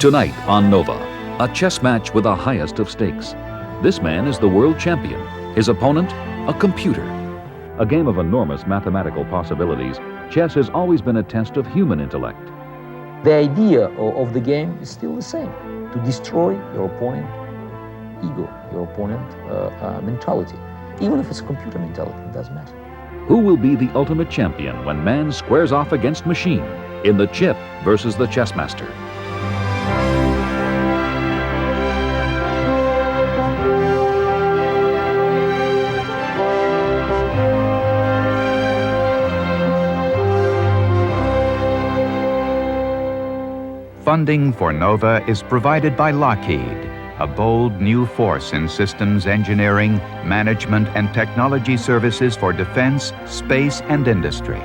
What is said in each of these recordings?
Tonight on Nova, a chess match with the highest of stakes. This man is the world champion. His opponent, a computer. A game of enormous mathematical possibilities, chess has always been a test of human intellect. The idea of the game is still the same: to destroy your opponent ego, your opponent mentality. Even if it's a computer mentality, it doesn't matter. Who will be the ultimate champion when man squares off against machine in the chip versus the chess master? Funding for NOVA is provided by Lockheed, a bold new force in systems engineering, management, and technology services for defense, space, and industry.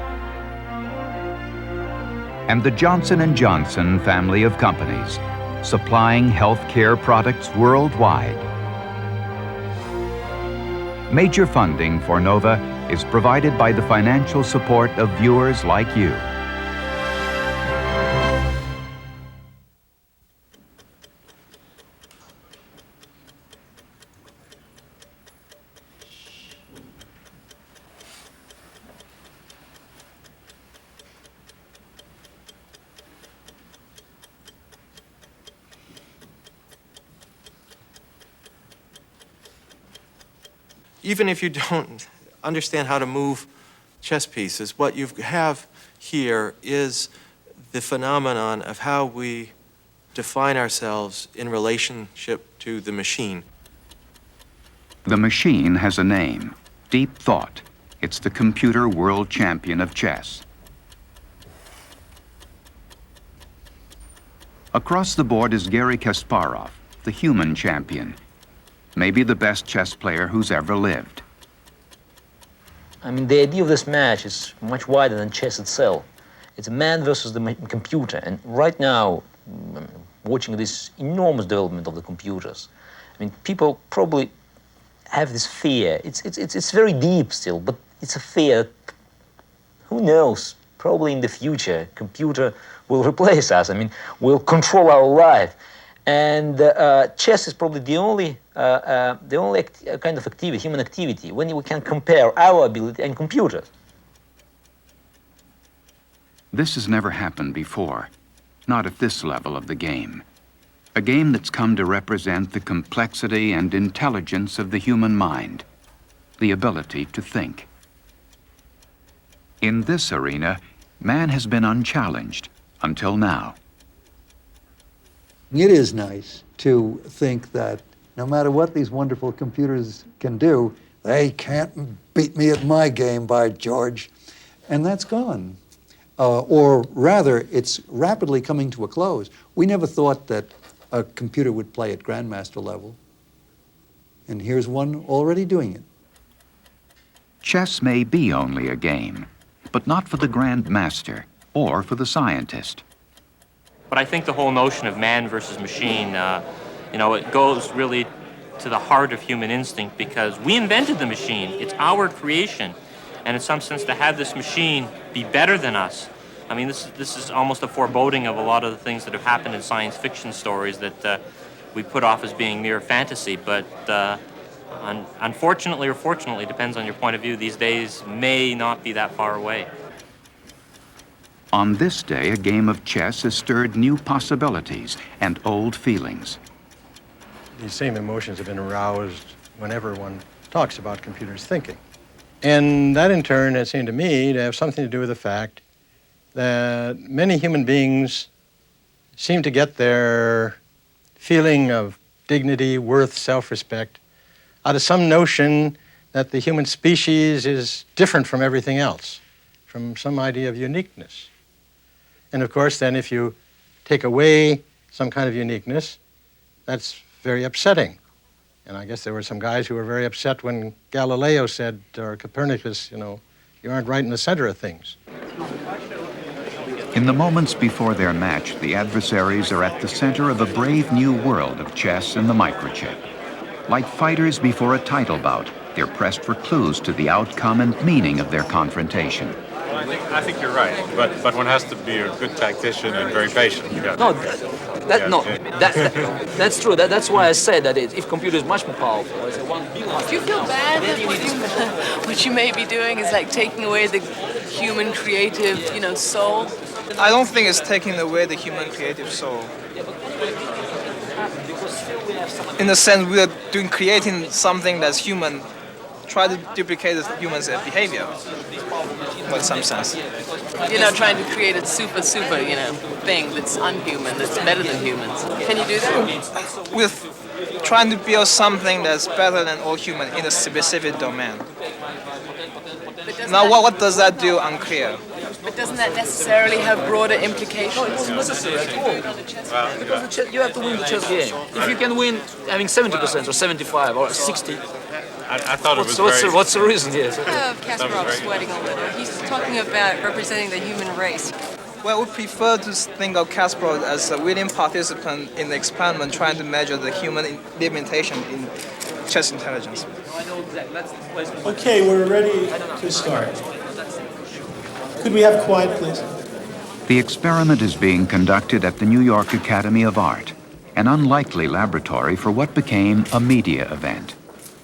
And the Johnson & Johnson family of companies, supplying healthcare products worldwide. Major funding for NOVA is provided by the financial support of viewers like you. Even if you don't understand how to move chess pieces, what you have here is the phenomenon of how we define ourselves in relationship to the machine. The machine has a name, Deep Thought. It's the computer world champion of chess. Across the board is Garry Kasparov, the human champion. Maybe the best chess player who's ever lived. I mean, the idea of this match is much wider than chess itself. It's man versus the computer. And right now, watching this enormous development of the computers, I mean, people probably have this fear. It's very deep still, but it's a fear. Who knows? Probably in the future, computer will replace us. I mean, will control our life. And chess is probably the only kind of activity, human activity, when we can compare our ability and computers. This has never happened before, not at this level of the game. A game that's come to represent the complexity and intelligence of the human mind, the ability to think. In this arena, man has been unchallenged until now. It is nice to think that no matter what these wonderful computers can do, they can't beat me at my game, by George. And that's gone. Or rather, it's rapidly coming to a close. We never thought that a computer would play at grandmaster level. And here's one already doing it. Chess may be only a game, but not for the grandmaster or for the scientist. But I think the whole notion of man versus machine, it goes really to the heart of human instinct, because we invented the machine. It's our creation. And in some sense, to have this machine be better than us, I mean, this is almost a foreboding of a lot of the things that have happened in science fiction stories that we put off as being mere fantasy. But unfortunately or fortunately, depends on your point of view, these days may not be that far away. On this day, a game of chess has stirred new possibilities and old feelings. These same emotions have been aroused whenever one talks about computers thinking. And that, in turn, has seemed to me to have something to do with the fact that many human beings seem to get their feeling of dignity, worth, self-respect out of some notion that the human species is different from everything else, from some idea of uniqueness. And of course, then if you take away some kind of uniqueness, that's very upsetting. And I guess there were some guys who were very upset when Galileo said, or Copernicus, you aren't right in the center of things. In the moments before their match, the adversaries are at the center of a brave new world of chess and the microchip. Like fighters before a title bout, They're pressed for clues to the outcome and meaning of their confrontation. I think you're right, but one has to be a good tactician and very patient. That's true. That's why I said that if computer is much more powerful, it's a 1 billion. Do you feel bad that what you may be doing is like taking away the human creative, soul? I don't think it's taking away the human creative soul. In a sense, we are creating something that's human, try to duplicate the human's behavior, in some sense. You're not trying to create a super, thing that's unhuman, that's better than humans. Can you do that? We're trying to build something that's better than all human in a specific domain. Now, what does that do? Unclear. But doesn't that necessarily have broader implications? No, it doesn't necessarily at all. Because you have to win the chess game. If you can win having 70% or 75 or 60, I thought it was what's the reason? Yes. Kasparov sweating a little. He's talking about representing the human race. Well, we prefer to think of Kasparov as a willing participant in the experiment trying to measure the human limitation in chess intelligence. Okay, we're ready to start. Could we have quiet, please? The experiment is being conducted at the New York Academy of Art, an unlikely laboratory for what became a media event.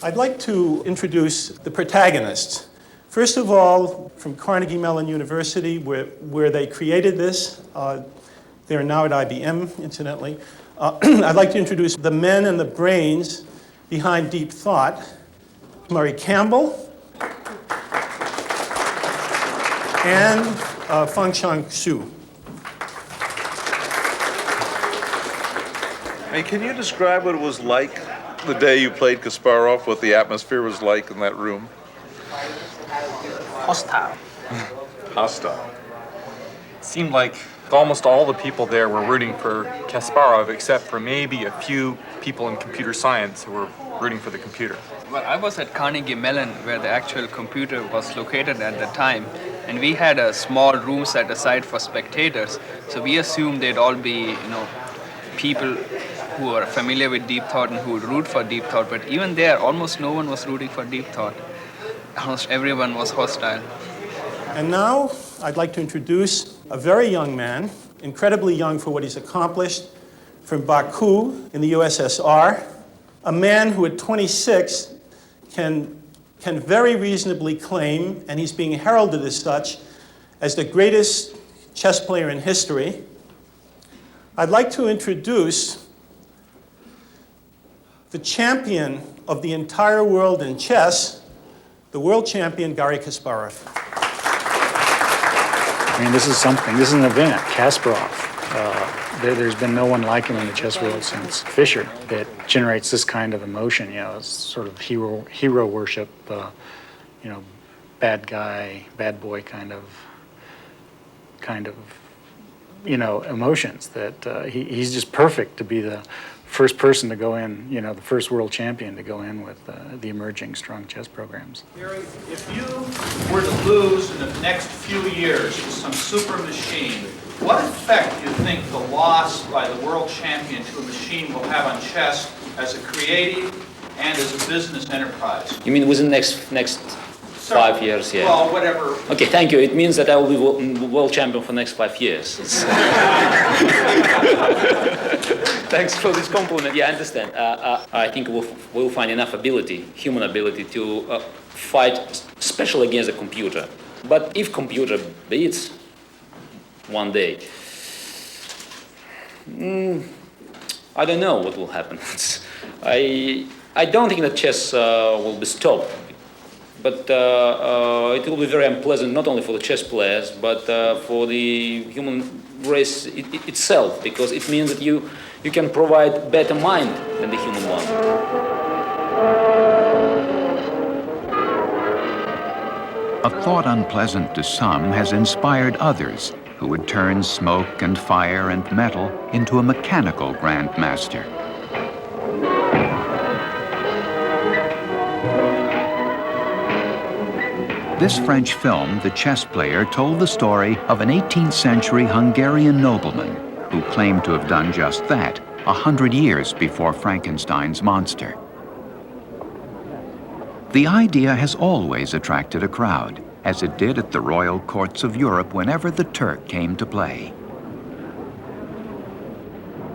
I'd like to introduce the protagonists. First of all, from Carnegie Mellon University, where they created this. They're now at IBM, incidentally. I'd like to introduce the men and the brains behind deep thought. Murray Campbell and Fengchang Xu. Hey, can you describe what it was like the day you played Kasparov, what the atmosphere was like in that room? Hostile. Hostile. It seemed like almost all the people there were rooting for Kasparov, except for maybe a few people in computer science who were rooting for the computer. Well, I was at Carnegie Mellon, where the actual computer was located at the time, and we had a small room set aside for spectators. So we assumed they'd all be, people who are familiar with deep thought and who would root for deep thought. But even there, almost no one was rooting for deep thought. Almost everyone was hostile. And now I'd like to introduce a very young man, incredibly young for what he's accomplished, from Baku in the USSR, a man who at 26 can very reasonably claim, and he's being heralded as such, as the greatest chess player in history. I'd like to introduce the champion of the entire world in chess, the world champion, Garry Kasparov. I mean, this is something. This is an event. Kasparov. There's been no one like him in the chess world since Fischer that generates this kind of emotion. It's sort of hero worship. Bad guy, bad boy kind of emotions. That he's just perfect to be the first person to go in, the first world champion to go in with the emerging strong chess programs. Garry, if you were to lose in the next few years to some super machine, what effect do you think the loss by the world champion to a machine will have on chess as a creative and as a business enterprise? You mean within the next 5 years? Yeah. Well, whatever. Okay, thank you. It means that I will be world champion for the next 5 years. Thanks for this compliment. Yeah, I understand. I think we'll find enough ability, human ability, to fight, especially against a computer. But if computer beats one day, I don't know what will happen. I don't think that chess will be stopped. But it will be very unpleasant, not only for the chess players, but for the human race itself, because it means that you can provide better mind than the human one. A thought unpleasant to some has inspired others who would turn smoke and fire and metal into a mechanical grandmaster. This French film, The Chess Player, told the story of an 18th century Hungarian nobleman who claimed to have done just that 100 years before Frankenstein's monster. The idea has always attracted a crowd, as it did at the royal courts of Europe whenever the Turk came to play.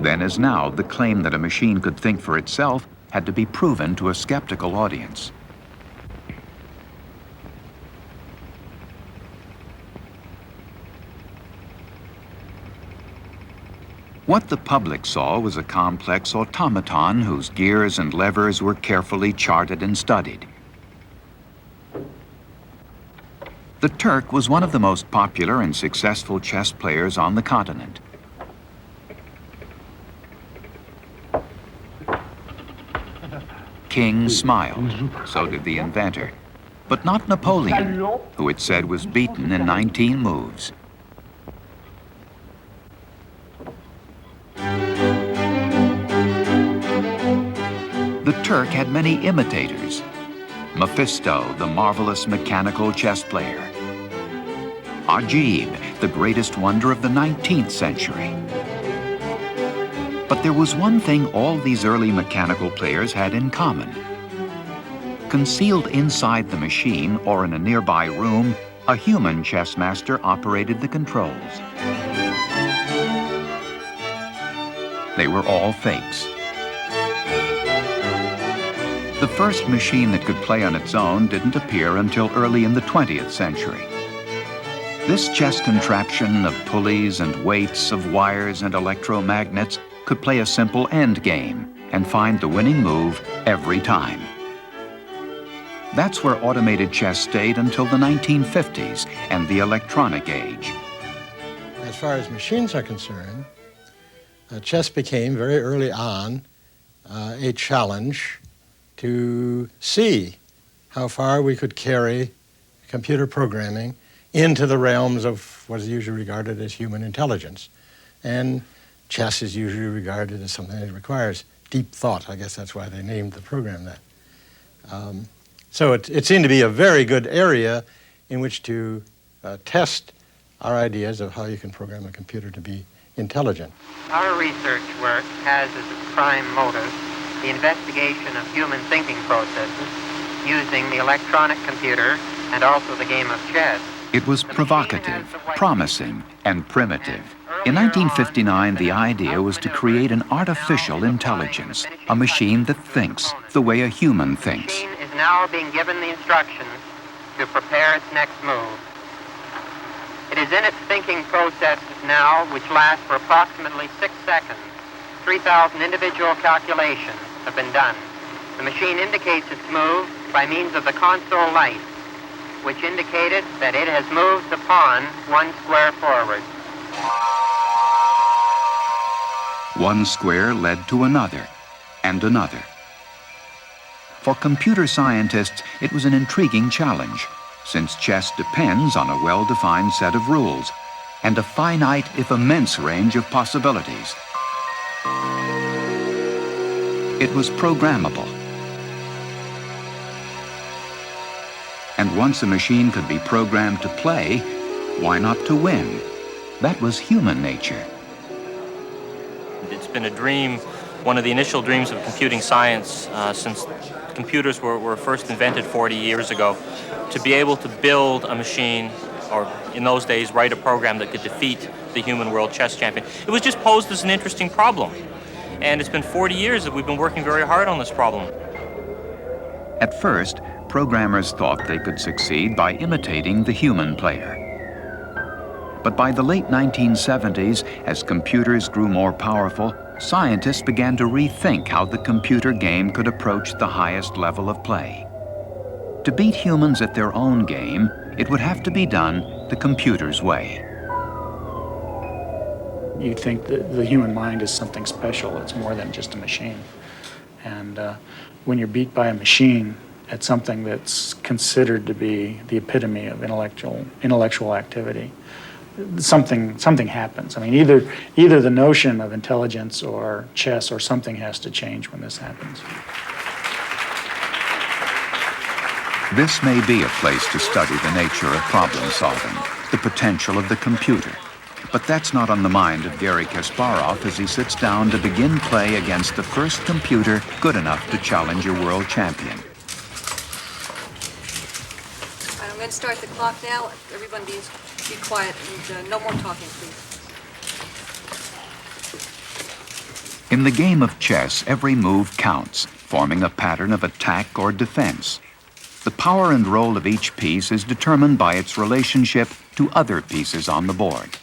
Then as now, the claim that a machine could think for itself had to be proven to a skeptical audience. What the public saw was a complex automaton whose gears and levers were carefully charted and studied. The Turk was one of the most popular and successful chess players on the continent. King smiled, so did the inventor, but not Napoleon, who it said was beaten in 19 moves. The Turk had many imitators. Mephisto, the marvelous mechanical chess player. Ajib, the greatest wonder of the 19th century. But there was one thing all these early mechanical players had in common. Concealed inside the machine or in a nearby room, a human chess master operated the controls. They were all fakes. The first machine that could play on its own didn't appear until early in the 20th century. This chess contraption of pulleys and weights, of wires and electromagnets could play a simple end game and find the winning move every time. That's where automated chess stayed until the 1950s and the electronic age. As far as machines are concerned, chess became very early on a challenge to see how far we could carry computer programming into the realms of what is usually regarded as human intelligence. And chess is usually regarded as something that requires deep thought. I guess that's why they named the program that. So it seemed to be a very good area in which to test our ideas of how you can program a computer to be intelligent. Our research work has as its prime motive the investigation of human thinking processes using the electronic computer and also the game of chess. It was provocative, promising, and primitive. In 1959, the idea was to create an artificial intelligence, a machine that thinks the way a human thinks. The machine is now being given the instructions to prepare its next move. It is in its thinking processes now, which last for approximately 6 seconds. 3,000 individual calculations have been done. The machine indicates its move by means of the console light, which indicated that it has moved the pawn 1 square forward. One square led to another, and another. For computer scientists, it was an intriguing challenge, since chess depends on a well-defined set of rules and a finite, if immense, range of possibilities. It was programmable. And once a machine could be programmed to play, why not to win? That was human nature. It's been a dream, one of the initial dreams of computing science since computers were first invented 40 years ago, to be able to build a machine, or in those days, write a program that could defeat the human world chess champion. It was just posed as an interesting problem. And it's been 40 years that we've been working very hard on this problem. At first, programmers thought they could succeed by imitating the human player. But by the late 1970s, as computers grew more powerful, scientists began to rethink how the computer game could approach the highest level of play. To beat humans at their own game, it would have to be done the computer's way. You'd think that the human mind is something special. It's more than just a machine. And when you're beat by a machine at something that's considered to be the epitome of intellectual activity, something happens. I mean, either the notion of intelligence or chess or something has to change when this happens. This may be a place to study the nature of problem solving, the potential of the computer. But that's not on the mind of Garry Kasparov as he sits down to begin play against the first computer good enough to challenge a world champion. going to start the clock now. Everyone be quiet and no more talking, please. In the game of chess, every move counts, forming a pattern of attack or defense. The power and role of each piece is determined by its relationship to other pieces on the board.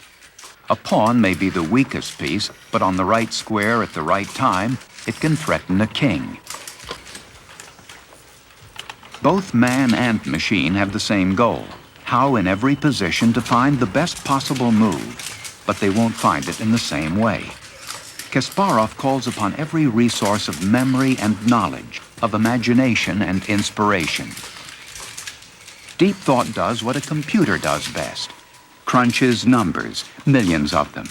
A pawn may be the weakest piece, but on the right square at the right time, it can threaten a king. Both man and machine have the same goal, how in every position to find the best possible move, but they won't find it in the same way. Kasparov calls upon every resource of memory and knowledge, of imagination and inspiration. Deep thought does what a computer does best, crunches numbers, millions of them.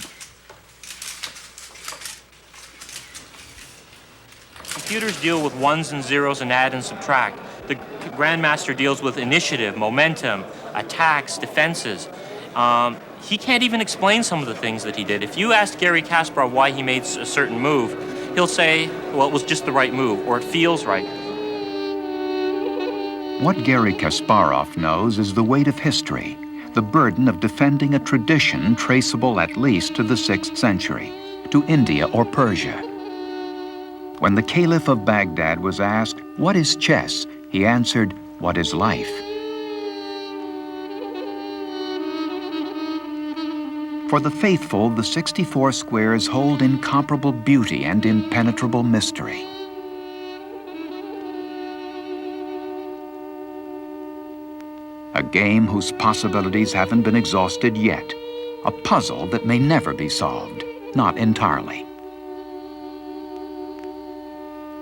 Computers deal with ones and zeros and add and subtract. The grandmaster deals with initiative, momentum, attacks, defenses. He can't even explain some of the things that he did. If you ask Garry Kasparov why he made a certain move, he'll say, well, it was just the right move, or it feels right. What Garry Kasparov knows is the weight of history, the burden of defending a tradition traceable at least to the 6th century, to India or Persia. When the Caliph of Baghdad was asked, "What is chess?" he answered, "What is life?" For the faithful, the 64 squares hold incomparable beauty and impenetrable mystery. A game whose possibilities haven't been exhausted yet. A puzzle that may never be solved, not entirely.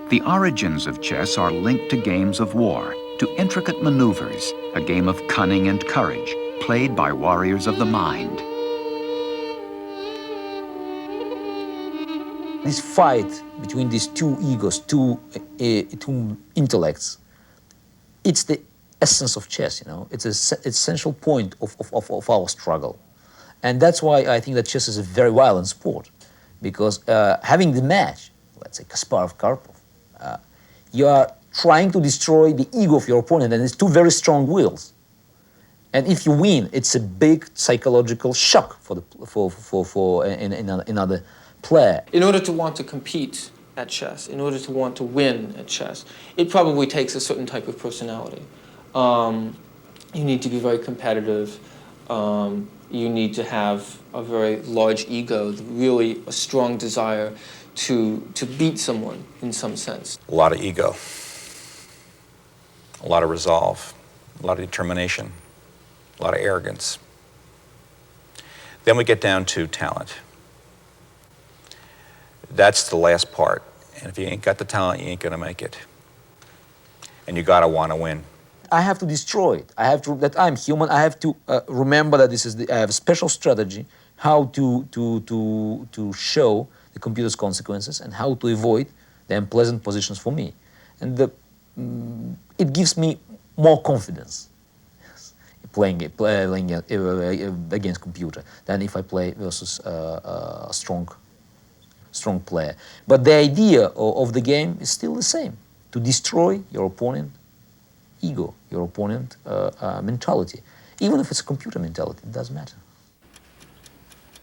The origins of chess are linked to games of war, to intricate maneuvers, a game of cunning and courage, played by warriors of the mind. This fight between these two egos, two intellects, it's the essence of chess, you know. It's an essential point of our struggle. And that's why I think that chess is a very violent sport, because having the match, let's say Kasparov-Karpov, you are trying to destroy the ego of your opponent, and it's two very strong wills. And if you win, it's a big psychological shock for another player. In order to want to compete at chess, in order to want to win at chess, it probably takes a certain type of personality. You need to be very competitive. You need to have a very large ego, really a strong desire to beat someone in some sense. A lot of ego, a lot of resolve, a lot of determination, a lot of arrogance. Then we get down to talent. That's the last part. And if you ain't got the talent, you ain't gonna make it. And you gotta wanna win. I have to destroy it. I have to, that I'm human, I have to remember that this is I have a special strategy how to show the computer's consequences and how to avoid the unpleasant positions for me. And it gives me more confidence playing against computer than if I play versus a strong player. But the idea of the game is still the same, to destroy your opponent ego, your opponent mentality. Even if it's a computer mentality, it doesn't matter.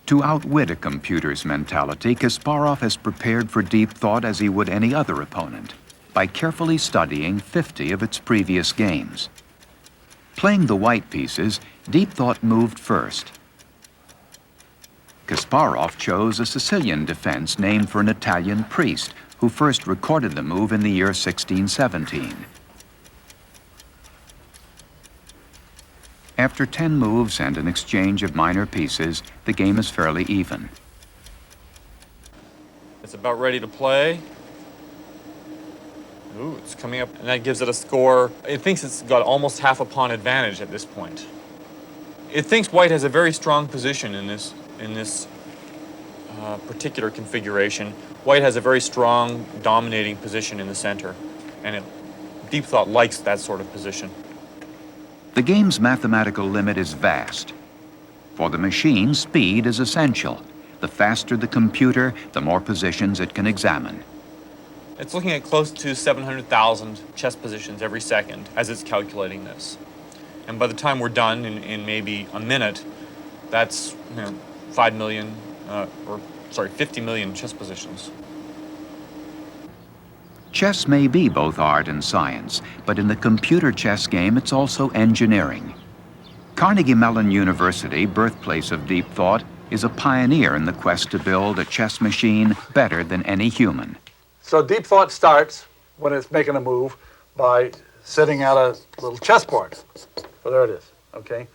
To outwit a computer's mentality, Kasparov has prepared for deep thought as he would any other opponent, by carefully studying 50 of its previous games. Playing the white pieces, deep thought moved first. Kasparov chose a Sicilian defense named for an Italian priest who first recorded the move in the year 1617. After 10 moves and an exchange of minor pieces, the game is fairly even. It's about ready to play. Ooh, it's coming up, and that gives it a score. It thinks it's got almost half a pawn advantage at this point. It thinks white has a very strong position in this particular configuration. White has a very strong, dominating position in the center, and deep thought likes that sort of position. The game's mathematical limit is vast. For the machine, speed is essential. The faster the computer, the more positions it can examine. It's looking at close to 700,000 chess positions every second as it's calculating this. And by the time we're done in maybe a minute, that's 5 million, 50 million chess positions. Chess may be both art and science, but in the computer chess game, it's also engineering. Carnegie Mellon University, birthplace of deep thought, is a pioneer in the quest to build a chess machine better than any human. So deep thought starts when it's making a move by sitting at a little chessboard. So there it is, okay?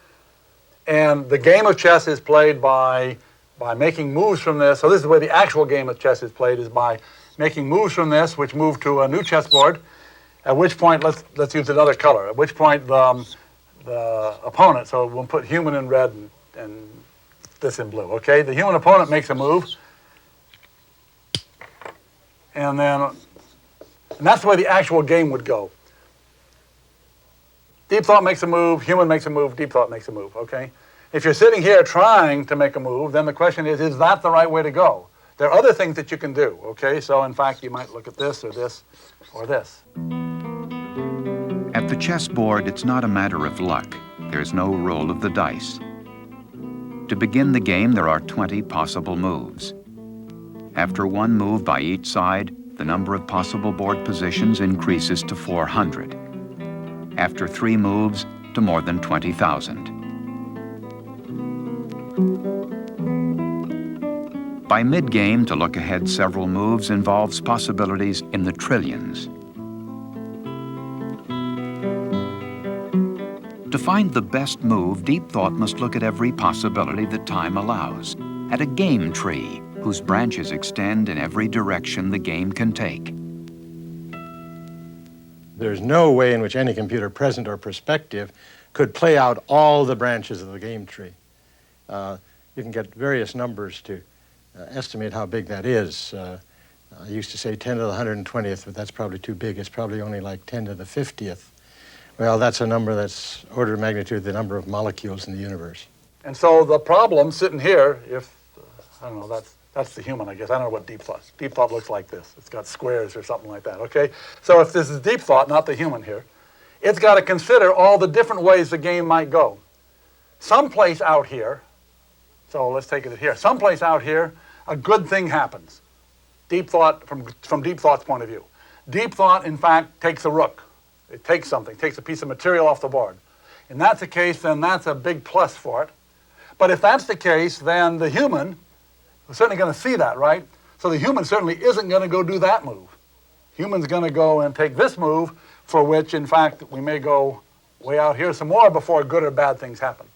And the game of chess is played by making moves from this. So this is the way the actual game of chess is played, is by making moves from this, which move to a new chessboard, at which point, let's use another color, at which point the opponent, so we'll put human in red and this in blue, okay? The human opponent makes a move, and that's the way the actual game would go. Deep thought makes a move, human makes a move, deep thought makes a move, okay? If you're sitting here trying to make a move, then the question is that the right way to go? There are other things that you can do, okay? So in fact, you might look at this or this or this. At the chessboard, it's not a matter of luck. There's no roll of the dice. To begin the game, there are 20 possible moves. After one move by each side, the number of possible board positions increases to 400. After 3 moves, to more than 20,000. By mid-game, to look ahead several moves involves possibilities in the trillions. To find the best move, deep thought must look at every possibility that time allows, at a game tree whose branches extend in every direction the game can take. There's no way in which any computer, present or prospective, could play out all the branches of the game tree. You can get various numbers to estimate how big that is. I used to say 10 to the 120th, but that's probably too big. It's probably only like 10 to the 50th. Well, that's a number that's order of magnitude the number of molecules in the universe. And so the problem sitting here, I don't know, that's the human, I guess. I don't know what deep thought. Deep thought looks like this. It's got squares or something like that, okay? So if this is deep thought, not the human here, it's got to consider all the different ways the game might go. Someplace out here, so let's take it here, someplace out here, a good thing happens. Deep thought, from deep thought's point of view. Deep thought, in fact, takes a rook. It takes something, takes a piece of material off the board. And that's the case, then that's a big plus for it. But if that's the case, then the human is certainly going to see that, right? So the human certainly isn't going to go do that move. Human's going to go and take this move, for which, in fact, we may go way out here some more before good or bad things happen.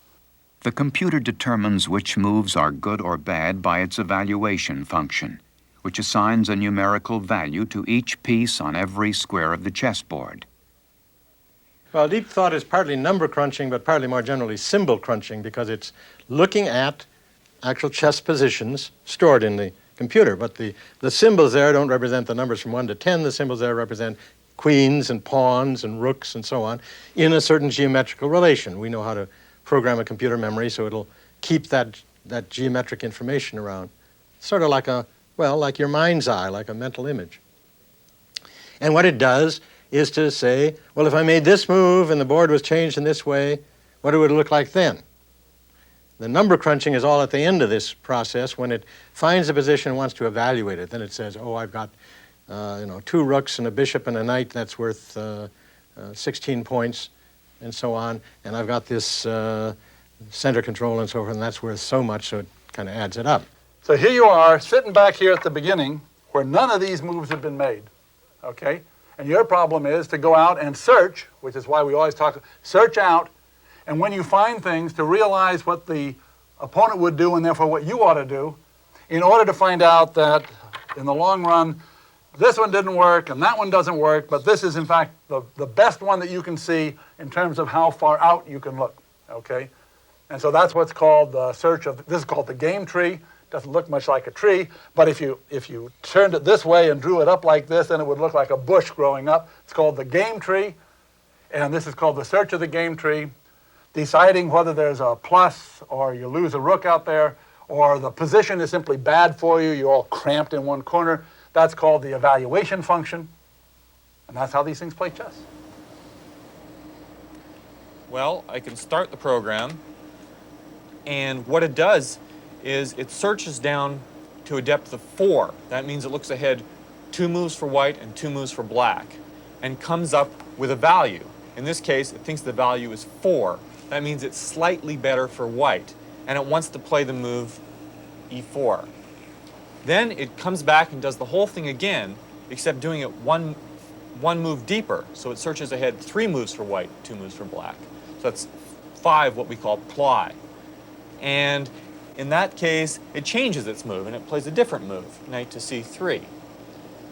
The computer determines which moves are good or bad by its evaluation function, which assigns a numerical value to each piece on every square of the chessboard. Well, deep thought is partly number crunching, but partly more generally symbol crunching, because it's looking at actual chess positions stored in the computer. But the symbols there don't represent the numbers from 1 to 10. The symbols there represent queens and pawns and rooks and so on in a certain geometrical relation. We know how to program a computer memory so it'll keep that geometric information around. Sort of like like your mind's eye, like a mental image. And what it does is to say, well, if I made this move and the board was changed in this way, what would it look like then? The number crunching is all at the end of this process when it finds a position and wants to evaluate it. Then it says, oh, I've got 2 rooks and a bishop and a knight, that's worth 16 points, and so on. And I've got this center control and so forth, and that's worth so much, so it kind of adds it up. So here you are, sitting back here at the beginning, where none of these moves have been made, okay? And your problem is to go out and search, which is why we always talk, search out, and when you find things, to realize what the opponent would do and therefore what you ought to do, in order to find out that in the long run, this one didn't work and that one doesn't work, but this is in fact the best one that you can see in terms of how far out you can look, okay? And so that's what's called the search of, this is called the game tree. Doesn't look much like a tree, but if you turned it this way and drew it up like this, then it would look like a bush growing up. It's called the game tree, and this is called the search of the game tree, deciding whether there's a plus or you lose a rook out there, or the position is simply bad for you, you're all cramped in one corner. That's called the evaluation function, and that's how these things play chess. Well, I can start the program, and what it does is it searches down to a depth of 4. That means it looks ahead 2 moves for white and 2 moves for black, and comes up with a value. In this case, it thinks the value is 4. That means it's slightly better for white, and it wants to play the move e4. Then it comes back and does the whole thing again, except doing it one move deeper. So it searches ahead 3 moves for white, 2 moves for black. So that's 5, what we call ply. And in that case, it changes its move, and it plays a different move, knight to c3.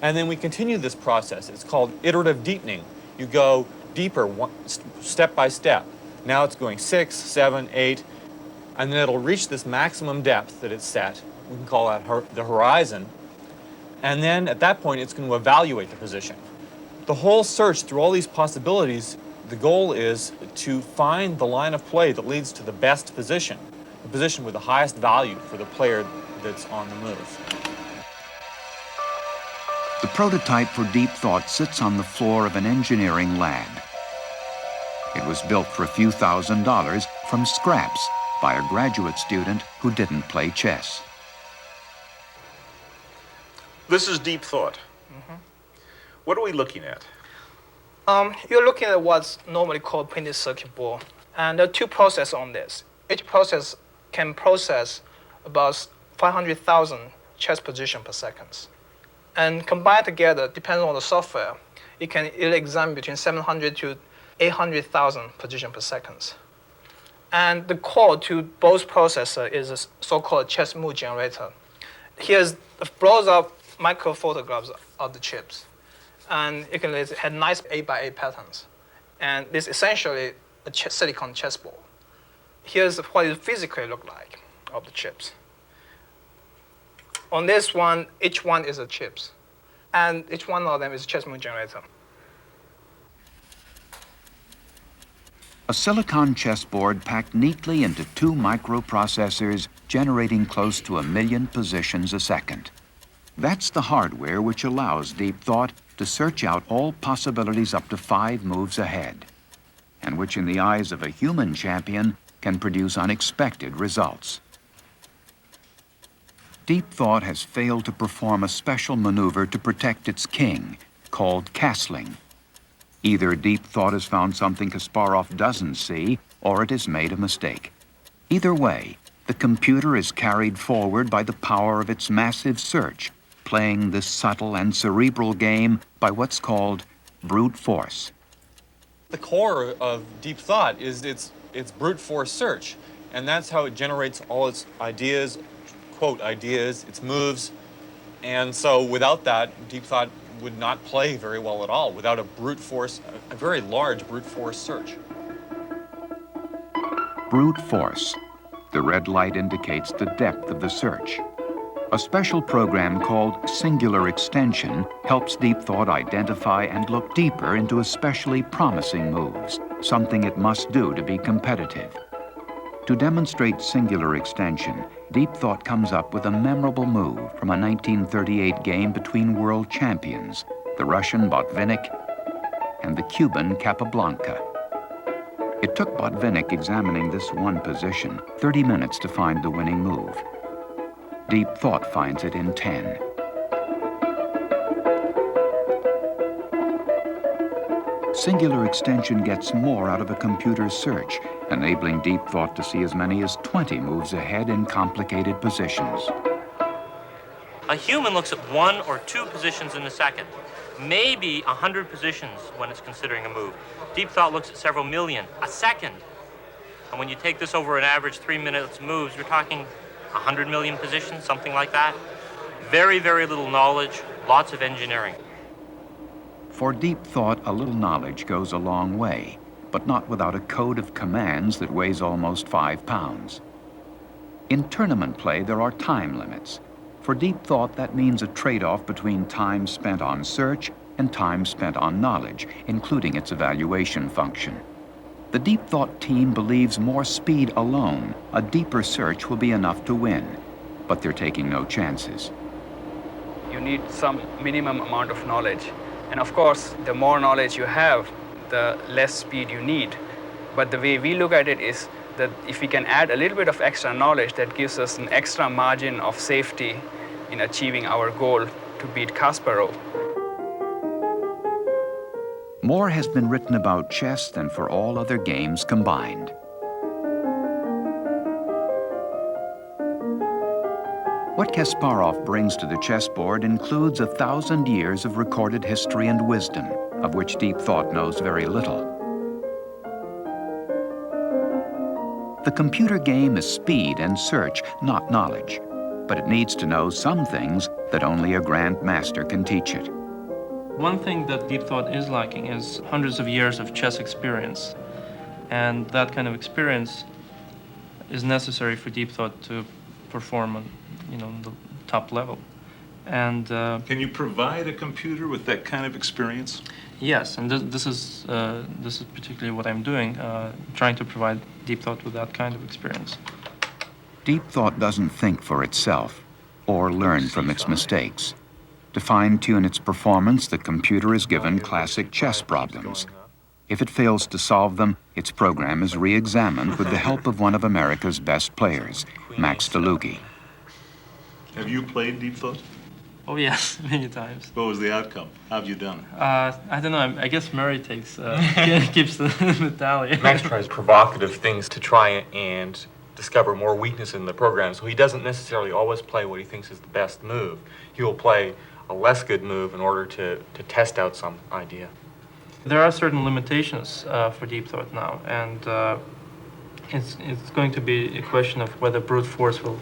And then we continue this process. It's called iterative deepening. You go deeper, step by step. Now it's going 6, 7, 8, and then it'll reach this maximum depth that it's set. We can call that the horizon. And then at that point, it's going to evaluate the position. The whole search through all these possibilities, the goal is to find the line of play that leads to the best position, the position with the highest value for the player that's on the move. The prototype for deep thought sits on the floor of an engineering lab. It was built for a few $1,000s from scraps by a graduate student who didn't play chess. This is deep thought. What are we looking at? You're looking at what's normally called printed circuit board. And there are 2 processes on this. Each process can process about 500,000 chess positions per second. And combined together, depending on the software, it'll examine between 700 to 800,000 positions per second. And the core to both processors is a so-called chess move generator. Here's blows up micro photographs of the chips. And it can have nice 8x8 patterns. And this is essentially a silicon chessboard. Here's what it physically looks like of the chips. On this one, each one is a chips. And each one of them is a chess move generator. A silicon chessboard packed neatly into 2 microprocessors generating close to 1 million positions a second. That's the hardware which allows deep thought to search out all possibilities up to 5 moves ahead, and which in the eyes of a human champion can produce unexpected results. Deep thought has failed to perform a special maneuver to protect its king, called castling. Either deep thought has found something Kasparov doesn't see, or it has made a mistake. Either way, the computer is carried forward by the power of its massive search, playing this subtle and cerebral game by what's called brute force. The core of deep thought is its brute force search, and that's how it generates all its ideas, quote ideas, its moves. And so without that, deep thought would not play very well at all, without a brute force, a very large brute force search. Brute force. The red light indicates the depth of the search. A special program called Singular Extension helps deep thought identify and look deeper into especially promising moves, something it must do to be competitive. To demonstrate singular extension, deep thought comes up with a memorable move from a 1938 game between world champions, the Russian Botvinnik and the Cuban Capablanca. It took Botvinnik examining this one position 30 minutes to find the winning move. Deep thought finds it in 10. Singular extension gets more out of a computer's search, enabling deep thought to see as many as 20 moves ahead in complicated positions. A human looks at 1 or 2 positions in a second, maybe 100 positions when it's considering a move. Deep thought looks at several million a second. And when you take this over an average 3 minutes moves, you're talking 100 million positions, something like that. Very, very little knowledge, lots of engineering. For deep thought, a little knowledge goes a long way, but not without a code of commands that weighs almost 5 pounds. In tournament play, there are time limits. For deep thought, that means a trade-off between time spent on search and time spent on knowledge, including its evaluation function. The deep thought team believes more speed alone, a deeper search, will be enough to win, but they're taking no chances. You need some minimum amount of knowledge. And of course, the more knowledge you have, the less speed you need. But the way we look at it is that if we can add a little bit of extra knowledge, that gives us an extra margin of safety in achieving our goal to beat Kasparov. More has been written about chess than for all other games combined. What Kasparov brings to the chessboard includes 1,000 years of recorded history and wisdom, of which deep thought knows very little. The computer game is speed and search, not knowledge, but it needs to know some things that only a grandmaster can teach it. One thing that deep thought is lacking is hundreds of years of chess experience, and that kind of experience is necessary for deep thought to perform on, the top level. And can you provide a computer with that kind of experience? Yes, and this is particularly what I'm doing, trying to provide deep thought with that kind of experience. Deep thought doesn't think for itself or learn from its mistakes. To fine-tune its performance, the computer is given classic chess problems. If it fails to solve them, its program is re-examined with the help of one of America's best players, Max DeLugie. Have you played Deep Thought? Oh yes, many times. What was the outcome? How have you done? I don't know. I guess Murray keeps the tally. Max tries provocative things to try and discover more weakness in the program, so he doesn't necessarily always play what he thinks is the best move. He will play a less good move in order to test out some idea. There are certain limitations for deep thought now, and it's going to be a question of whether brute force will,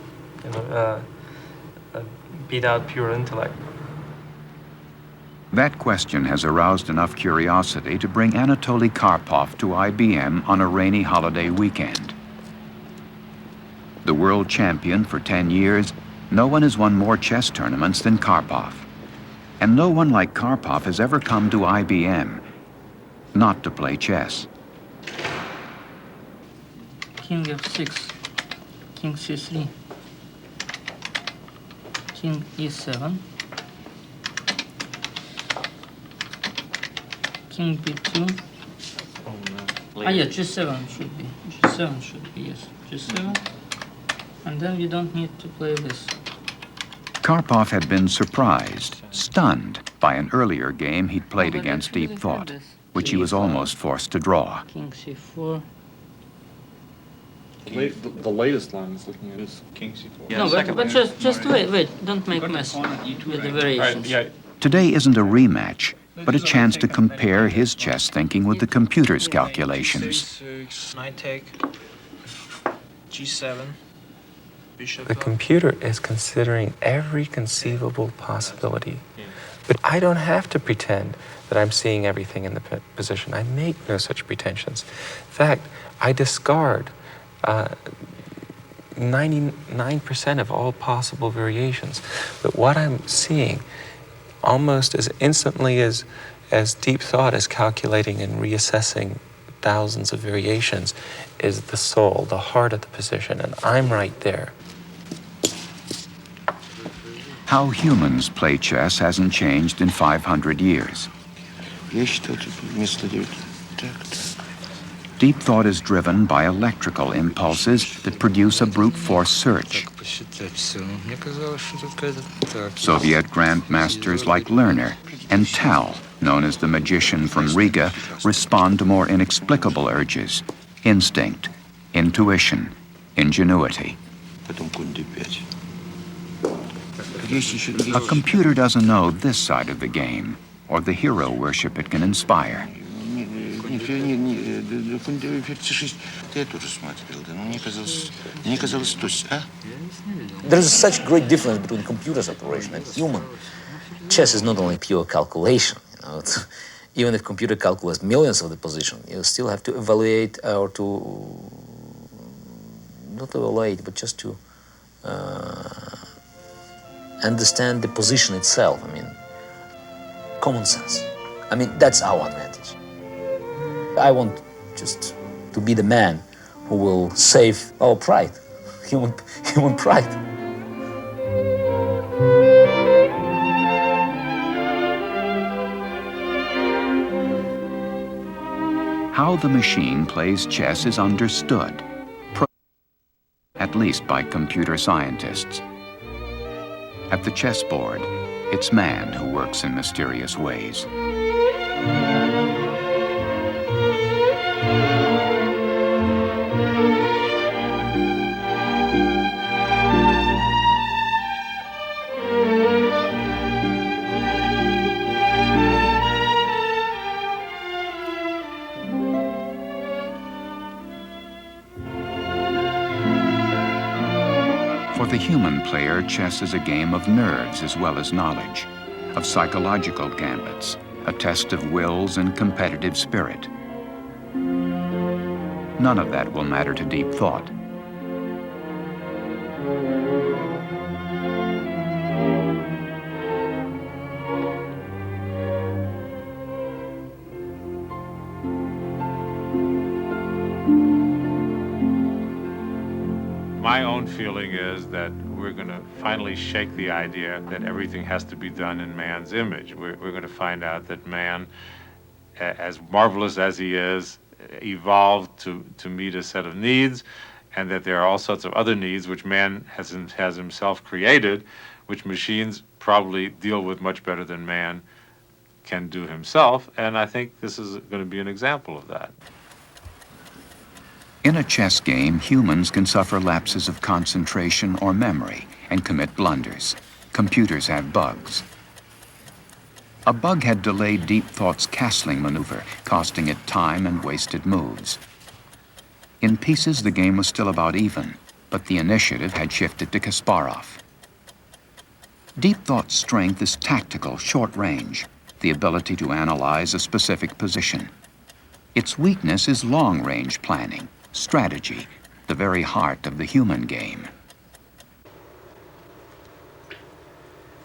beat out pure intellect. That question has aroused enough curiosity to bring Anatoly Karpov to IBM on a rainy holiday weekend. The world champion for 10 years, no one has won more chess tournaments than Karpov. And no one like Karpov has ever come to IBM, not to play chess. King f6, king c3, king e7, king b2. Yeah, g7 should be. G7 should be, yes. G7. And then we don't need to play this. Karpov had been surprised, stunned, by an earlier game he'd played against Deep Thought, which he was almost forced to draw. King c4. The latest line is looking at is King C4. No, but just wait, don't make mess with the variations. Today isn't a rematch, but a chance to compare his chess thinking with the computer's calculations. Knight take, G7, bishop. The computer is considering every conceivable possibility. But I don't have to pretend that I'm seeing everything in the position. I make no such pretensions. In fact, I discard 99% of all possible variations. But what I'm seeing almost as instantly as Deep Thought is calculating and reassessing thousands of variations is the soul, the heart of the position, and I'm right there. How humans play chess hasn't changed in 500 years. Deep Thought is driven by electrical impulses that produce a brute force search. Soviet grandmasters like Lerner and Tal, known as the magician from Riga, respond to more inexplicable urges: instinct, intuition, ingenuity. A computer doesn't know this side of the game, or the hero worship it can inspire. There is such great difference between computer's operation and human. Chess is not only pure calculation. Even if computer calculates millions of the position, you still have to evaluate or to not evaluate, but just to understand the position itself. Common sense. That's our advantage. I want just to be the man who will save our pride, human pride. How the machine plays chess is understood, at least by computer scientists. At the chessboard, it's man who works in mysterious ways. For the human player, chess is a game of nerves as well as knowledge, of psychological gambits, a test of wills and competitive spirit. None of that will matter to deep thought. My own feeling is that we're going to finally shake the idea that everything has to be done in man's image. We're going to find out that man, as marvelous as he is, evolved to meet a set of needs, and that there are all sorts of other needs which man has himself created, which machines probably deal with much better than man can do himself, and I think this is going to be an example of that. In a chess game, humans can suffer lapses of concentration or memory and commit blunders. Computers have bugs. A bug had delayed Deep Thought's castling maneuver, costing it time and wasted moves. In pieces, the game was still about even, but the initiative had shifted to Kasparov. Deep Thought's strength is tactical, short range, the ability to analyze a specific position. Its weakness is long-range planning, strategy, the very heart of the human game.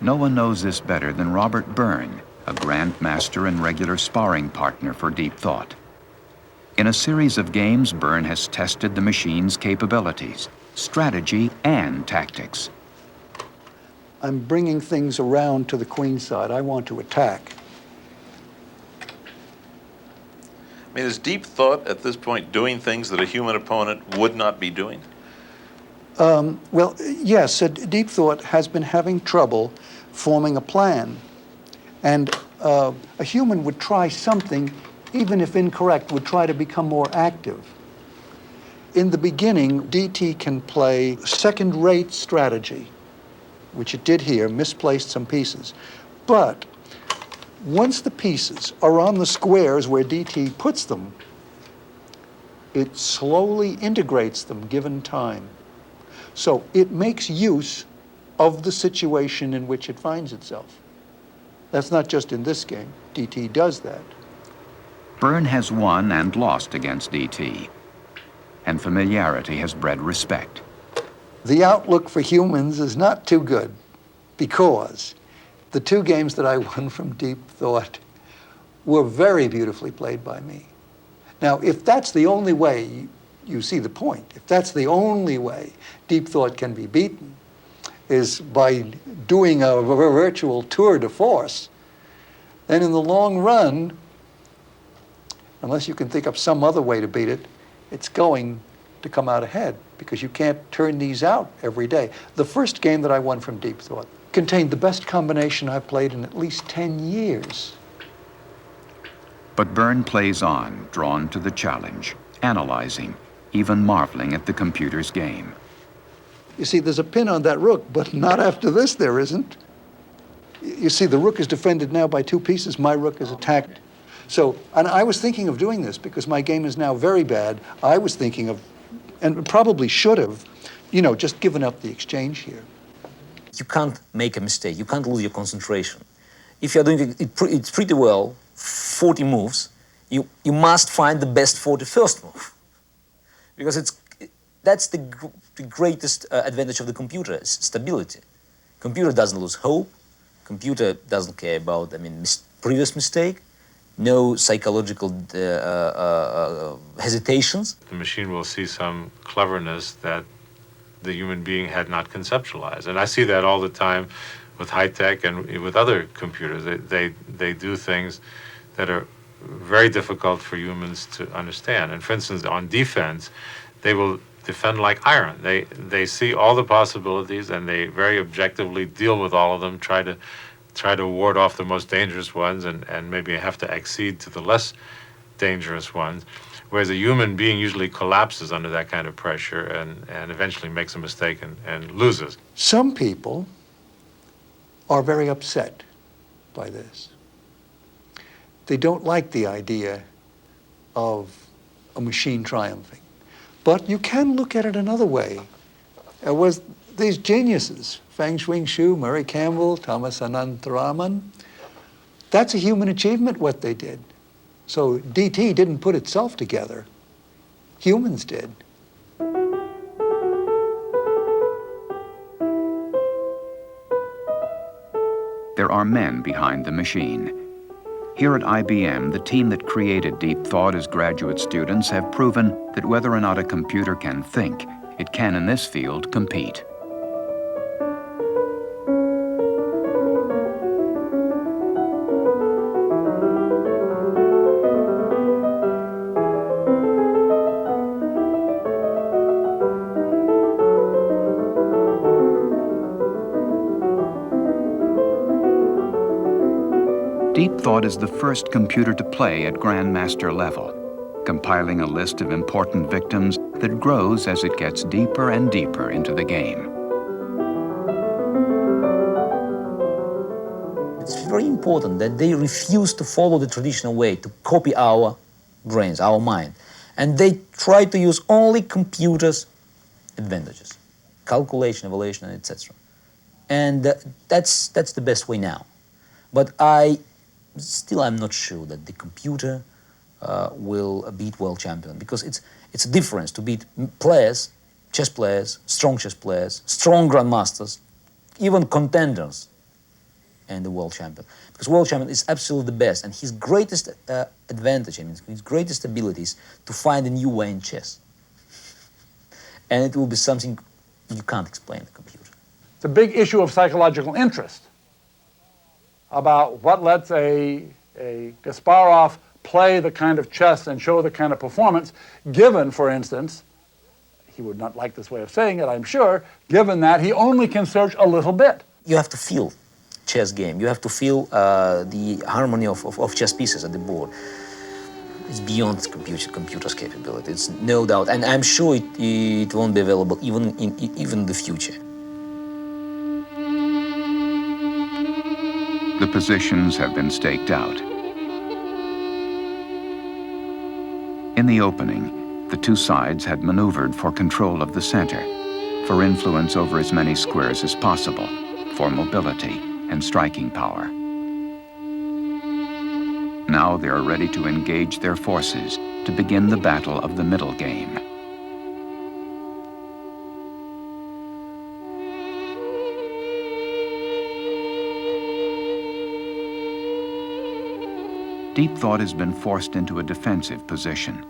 No one knows this better than Robert Byrne, a grandmaster and regular sparring partner for Deep Thought. In a series of games, Byrne has tested the machine's capabilities, strategy and tactics. I'm bringing things around to the queen side. I want to attack. I mean, is Deep Thought at this point doing things that a human opponent would not be doing? Well, yes, Deep Thought has been having trouble forming a plan. And a human would try something, even if incorrect, would try to become more active. In the beginning, DT can play second-rate strategy, which it did here, misplaced some pieces. But once the pieces are on the squares where DT puts them, it slowly integrates them given time. So it makes use of the situation in which it finds itself. That's not just in this game. DT does that. Byrne has won and lost against DT, and familiarity has bred respect. The outlook for humans is not too good, because the two games that I won from Deep Thought were very beautifully played by me. Now, if that's the only way, you see the point. If that's the only way Deep Thought can be beaten, is by doing a virtual tour de force, then in the long run, unless you can think up some other way to beat it, it's going to come out ahead, because you can't turn these out every day. The first game that I won from Deep Thought contained the best combination I've played in at least 10 years. But Byrne plays on, drawn to the challenge, analyzing, even marveling at the computer's game. You see, there's a pin on that rook, but not after this there isn't. You see, the rook is defended now by two pieces. My rook is attacked. So, and I was thinking of doing this because my game is now very bad. I was thinking of, and probably should have, just given up the exchange here. You can't make a mistake. You can't lose your concentration. If you're doing it pretty well, 40 moves, you must find the best 41st move. Because that's the greatest advantage of the computer, is stability. Computer doesn't lose hope. Computer doesn't care about, previous mistake. No psychological hesitations. The machine will see some cleverness that the human being had not conceptualized. And I see that all the time with high tech and with other computers. They do things that are very difficult for humans to understand. And for instance, on defense, they will defend like iron. They see all the possibilities and they very objectively deal with all of them, try to ward off the most dangerous ones and maybe have to accede to the less dangerous ones. Whereas a human being usually collapses under that kind of pressure and eventually makes a mistake and loses. Some people are very upset by this. They don't like the idea of a machine triumphing. But you can look at it another way. It was these geniuses, Feng Shui-Shu, Murray Campbell, Thomas Anantaraman. That's a human achievement, what they did. So DT didn't put itself together. Humans did. There are men behind the machine. Here at IBM, the team that created Deep Thought as graduate students have proven that whether or not a computer can think, it can in this field compete. Deep Thought is the first computer to play at grandmaster level, compiling a list of important victims that grows as it gets deeper and deeper into the game. It's very important that they refuse to follow the traditional way, to copy our brains, our mind. And they try to use only computers' advantages, calculation, evaluation, etc. And that's the best way now. But I'm not sure that the computer will beat world champion, because it's a difference to beat players, chess players, strong grandmasters, even contenders, and the world champion. Because world champion is absolutely the best, and his greatest advantage, his greatest ability is to find a new way in chess. And it will be something you can't explain the computer. It's a big issue of psychological interest about what lets a Kasparov play the kind of chess and show the kind of performance, given, for instance, he would not like this way of saying it, I'm sure, given that he only can search a little bit. You have to feel chess game. You have to feel the harmony of chess pieces at the board. It's beyond computer's capability, it's no doubt. And I'm sure it won't be available even in the future. The positions have been staked out. In the opening, the two sides had maneuvered for control of the center, for influence over as many squares as possible, for mobility and striking power. Now they are ready to engage their forces to begin the battle of the middle game. Deep Thought has been forced into a defensive position,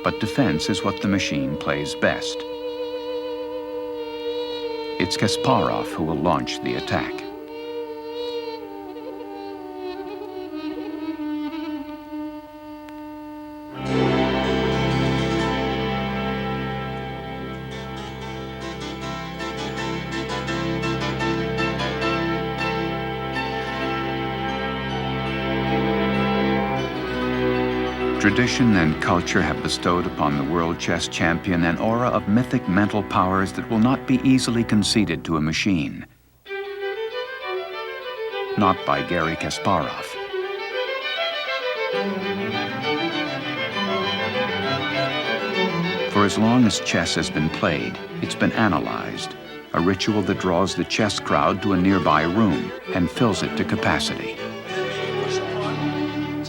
but defense is what the machine plays best. It's Kasparov who will launch the attack. Tradition and culture have bestowed upon the world chess champion an aura of mythic mental powers that will not be easily conceded to a machine. Not by Garry Kasparov. For as long as chess has been played, it's been analyzed, a ritual that draws the chess crowd to a nearby room and fills it to capacity.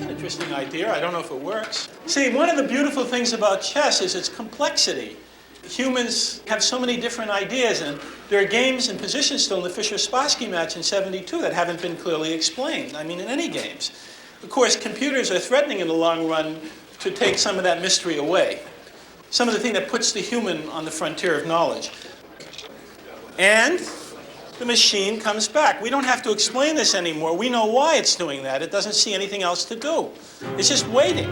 Interesting idea. I don't know if it works. See, one of the beautiful things about chess is its complexity. Humans have so many different ideas, and there are games and positions still in the Fischer-Spassky match in '72 that haven't been clearly explained. I mean, in any games. Of course, computers are threatening in the long run to take some of that mystery away. Some of the thing that puts the human on the frontier of knowledge. And the machine comes back. We don't have to explain this anymore. We know why it's doing that. It doesn't see anything else to do. It's just waiting.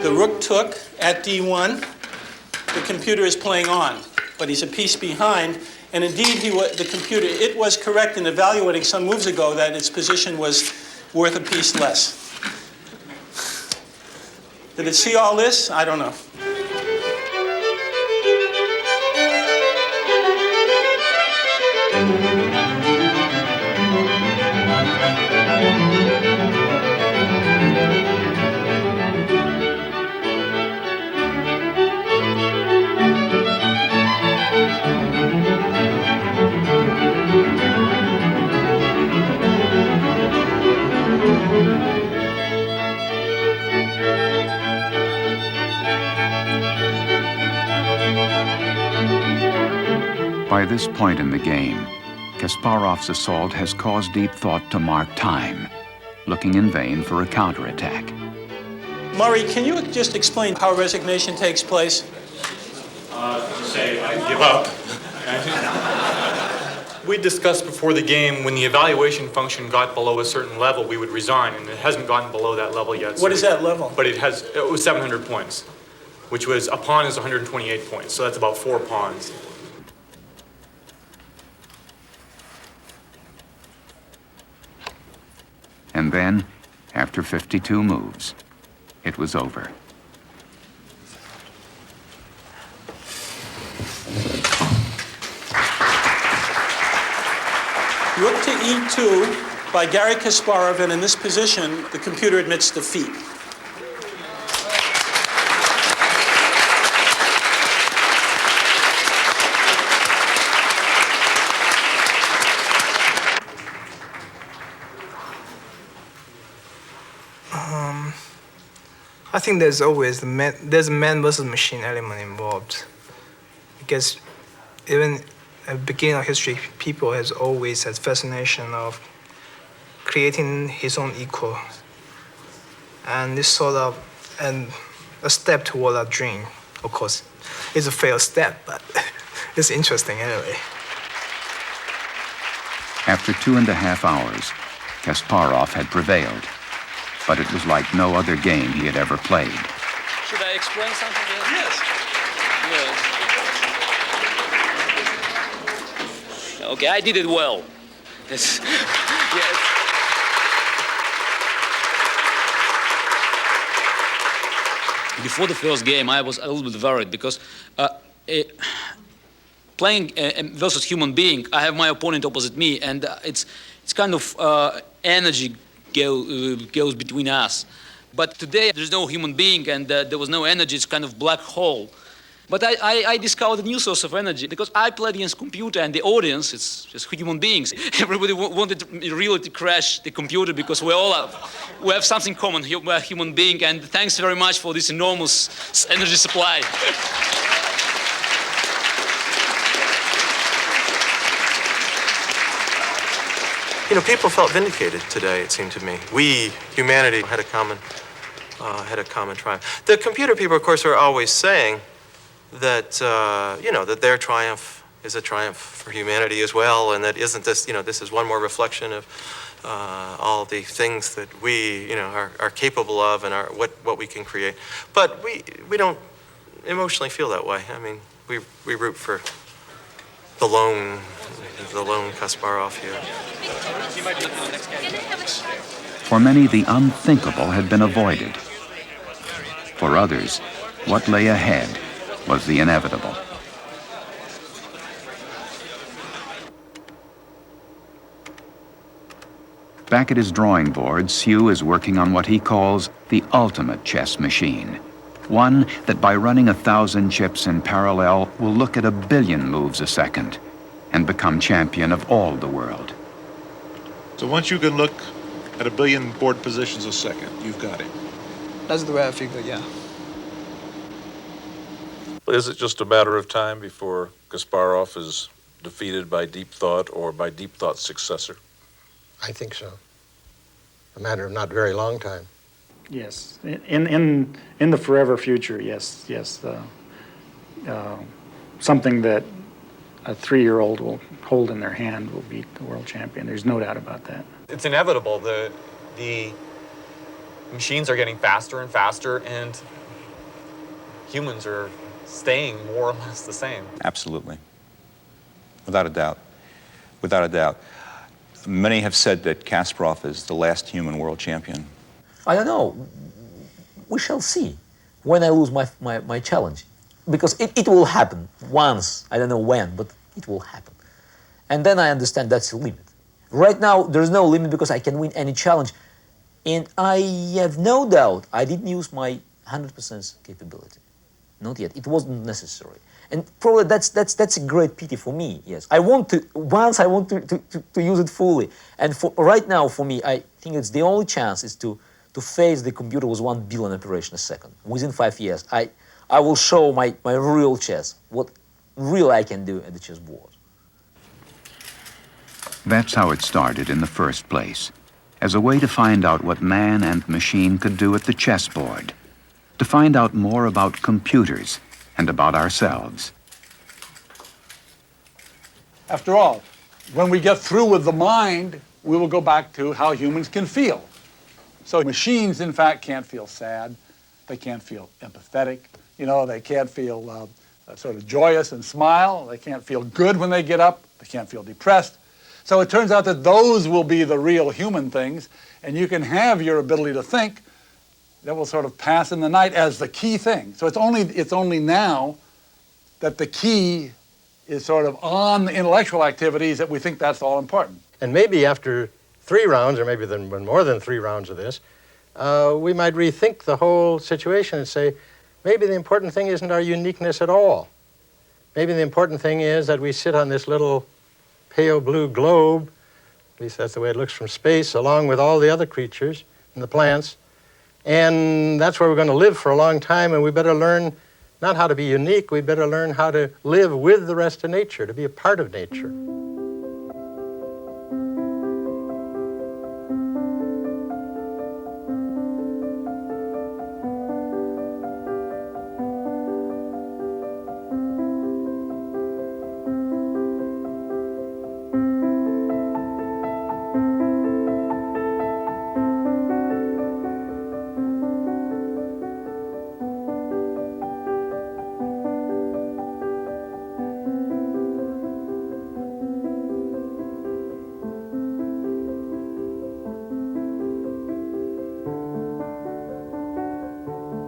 The rook took at D1. The computer is playing on, but he's a piece behind. And indeed, it was correct in evaluating some moves ago that its position was worth a piece less. Did it see all this? I don't know. By this point in the game, Kasparov's assault has caused deep thought to mark time, looking in vain for a counterattack. Murray, can you just explain how resignation takes place? Say, I give up. We discussed before the game when the evaluation function got below a certain level, we would resign, and it hasn't gotten below that level yet. What is that level? But it was 700 points, which was, a pawn is 128 points, so that's about 4 pawns. And then, after 52 moves, it was over. Rook to E2 by Garry Kasparov, and in this position, the computer admits defeat. I think there's always there's a man versus machine element involved, because even at the beginning of history, people has always had fascination of creating his own equal, and this sort of a step toward that dream. Of course, it's a failed step, but it's interesting anyway. After 2.5 hours, Kasparov had prevailed, but it was like no other game he had ever played. Should I explain something else? Yes. Okay, I did it well. Yes. Yes. Before the first game, I was a little bit worried because playing versus human being, I have my opponent opposite me, and it's kind of energy goes between us. But today there's no human being and there was no energy, it's kind of black hole. But I discovered a new source of energy because I played against computer and the audience, it's just human beings. Everybody wanted really to crash the computer because we have something common, we're human being, and thanks very much for this enormous energy supply. You know, people felt vindicated today, it seemed to me. We, humanity, had a common triumph. The computer people, of course, are always saying that, you know, that their triumph is a triumph for humanity as well, and that isn't this, you know, this is one more reflection of all the things that we, you know, are capable of and what we can create. But we don't emotionally feel that way. I mean, we root for the lone Kasparov here. For many, the unthinkable had been avoided. For others, what lay ahead was the inevitable. Back at his drawing board, Sue is working on what he calls the ultimate chess machine. One that by running 1,000 chips in parallel will look at 1 billion moves a second and become champion of all the world. So once you can look at 1 billion board positions a second, you've got it. That's the way I figure, yeah. Is it just a matter of time before Kasparov is defeated by deep thought or by deep thought's successor? I think so. A matter of not very long time. Yes, in the forever future, yes. Something that a 3-year-old will hold in their hand will beat the world champion. There's no doubt about that. It's inevitable. The machines are getting faster and faster, and humans are staying more or less the same. Absolutely. Without a doubt. Without a doubt. Many have said that Kasparov is the last human world champion. I don't know. We shall see when I lose my challenge. Because it will happen once. I don't know when, but it will happen. And then I understand that's the limit. Right now, there's no limit because I can win any challenge. And I have no doubt I didn't use my 100% capability. Not yet. It wasn't necessary. And probably that's a great pity for me, yes. I want to use it fully. And for right now, for me, I think it's the only chance is to face the computer with 1 billion operations a second. Within 5 years, I will show my real chess, what real I can do at the chessboard. That's how it started in the first place, as a way to find out what man and machine could do at the chessboard, to find out more about computers and about ourselves. After all, when we get through with the mind, we will go back to how humans can feel. So machines, in fact, can't feel sad. They can't feel empathetic. You know, they can't feel sort of joyous and smile. They can't feel good when they get up. They can't feel depressed. So it turns out that those will be the real human things, and you can have your ability to think that will sort of pass in the night as the key thing. So it's only now that the key is sort of on the intellectual activities that we think that's all important. And maybe after 3 rounds, or maybe more than 3 rounds of this, we might rethink the whole situation and say, maybe the important thing isn't our uniqueness at all. Maybe the important thing is that we sit on this little pale blue globe, at least that's the way it looks from space, along with all the other creatures and the plants, and that's where we're going to live for a long time, and we better learn not how to be unique, we better learn how to live with the rest of nature, to be a part of nature.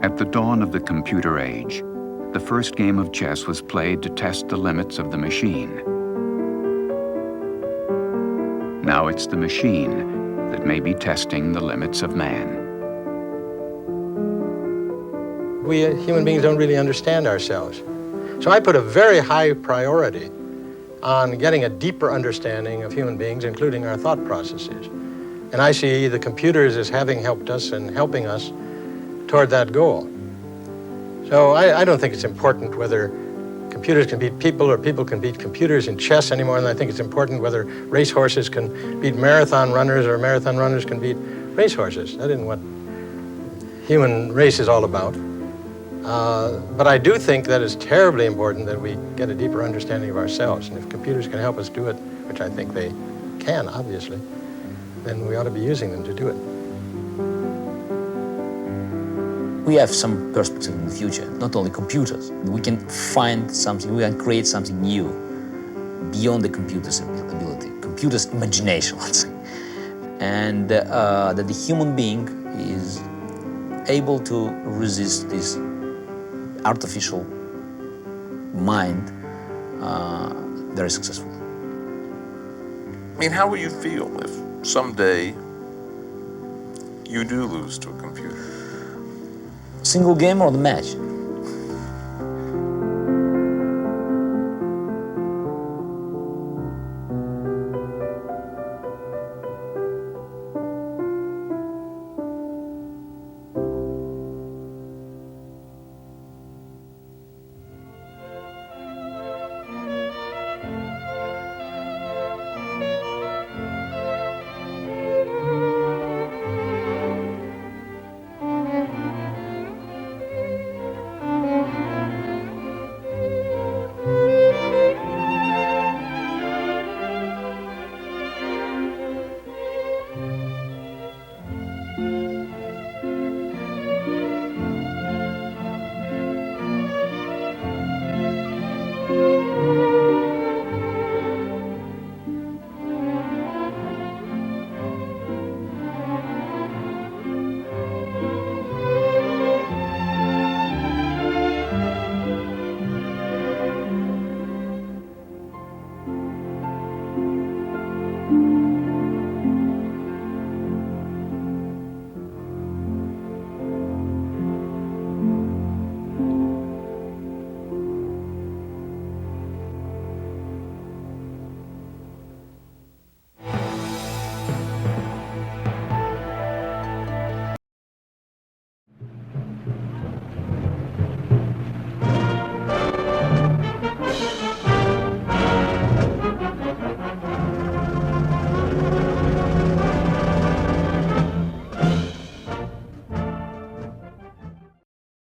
At the dawn of the computer age, the first game of chess was played to test the limits of the machine. Now it's the machine that may be testing the limits of man. We human beings don't really understand ourselves. So I put a very high priority on getting a deeper understanding of human beings, including our thought processes. And I see the computers as having helped us and helping us toward that goal. So I don't think it's important whether computers can beat people or people can beat computers in chess anymore than I think it's important whether racehorses can beat marathon runners or marathon runners can beat racehorses. That isn't what human race is all about. But I do think that it's terribly important that we get a deeper understanding of ourselves. And if computers can help us do it, which I think they can, obviously, then we ought to be using them to do it. We have some perspective in the future, not only computers. We can find something, we can create something new beyond the computer's ability, computer's imagination, let's say. And that the human being is able to resist this artificial mind very successfully. I mean, how will you feel if someday you do lose to a computer? Single game or the match?